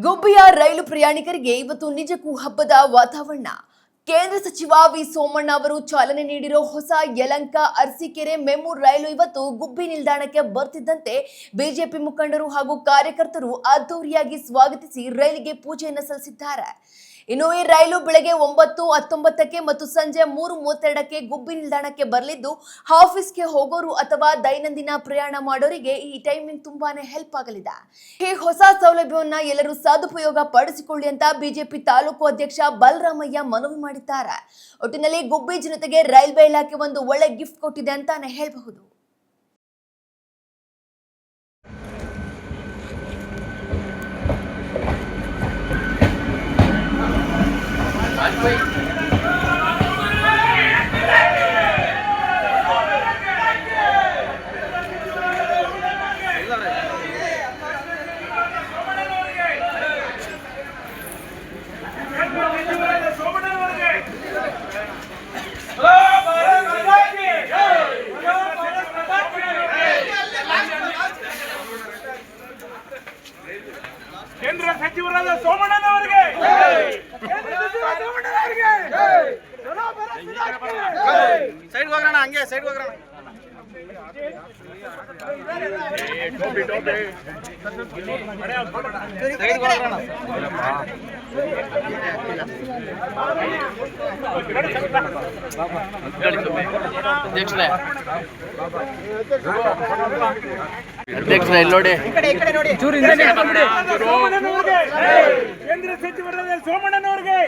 ಗುಬ್ಬಿಯ ರೈಲು ಪ್ರಯಾಣಿಕರಿಗೆ ಇವತ್ತು ನಿಜಕ್ಕೂ ಹಬ್ಬದ ವಾತಾವರಣ. ಕೇಂದ್ರ ಸಚಿವ ವಿ ಸೋಮಣ್ಣ ಅವರು ಚಾಲನೆ ನೀಡಿರೋ ಹೊಸ ಯಲಹಂಕ ಅರಸೀಕೆರೆ ಮೆಮು ರೈಲು ಇವತ್ತು ಗುಬ್ಬಿ ನಿಲ್ದಾಣಕ್ಕೆ ಬರ್ತಿದ್ದಂತೆ ಬಿಜೆಪಿ ಮುಖಂಡರು ಹಾಗೂ ಕಾರ್ಯಕರ್ತರು ಅದ್ದೂರಿಯಾಗಿ ಸ್ವಾಗತಿಸಿ ರೈಲಿಗೆ ಪೂಜೆಯನ್ನು ಸಲ್ಲಿಸಿದ್ದಾರೆ. ಇನ್ನು ಈ ರೈಲು ಬೆಳಗ್ಗೆ 9:19ಕ್ಕೆ ಮತ್ತು ಸಂಜೆ 3:32ಕ್ಕೆ ಗುಬ್ಬಿ ನಿಲ್ದಾಣಕ್ಕೆ ಬರಲಿದ್ದು ಆಫೀಸ್ಗೆ ಹೋಗೋರು ಅಥವಾ ದೈನಂದಿನ ಪ್ರಯಾಣ ಮಾಡೋರಿಗೆ ಈ ಟೈಮಿಂಗ್ ತುಂಬಾನೇ ಹೆಲ್ಪ್ ಆಗಲಿದೆ. ಈ ಹೊಸ ಸೌಲಭ್ಯವನ್ನ ಎಲ್ಲರೂ ಸದುಪಯೋಗ ಪಡಿಸಿಕೊಳ್ಳಿ ಅಂತ ಬಿಜೆಪಿ ತಾಲೂಕು ಅಧ್ಯಕ್ಷ ಬಲರಾಮಯ್ಯ ಮನವಿ ಮಾಡಿದ್ದಾರೆ. ಒಟ್ಟಿನಲ್ಲಿ ಗುಬ್ಬಿ ಜನತೆಗೆ ರೈಲ್ವೆ ಇಲಾಖೆ ಒಂದು ಒಳ್ಳೆ ಗಿಫ್ಟ್ ಕೊಟ್ಟಿದೆ ಅಂತಾನೆ ಹೇಳಬಹುದು. ಕೇಂದ್ರ ಸಚಿವರಾದ ಸೋಮಣ್ಣನವರಿಗೆ ಸೈಡ್ ಹೋಗೋಣ, ಹಂಗೆ ಸೈಡ್ ಹೋಗೋಣ. ಅಧ್ಯಕ್ಷರೇ ಇಲ್ಲಿ ನೋಡಿ, ಕೇಂದ್ರ ಸಚಿವರಾದ ಸೋಮಣ್ಣನವರಿಗೆ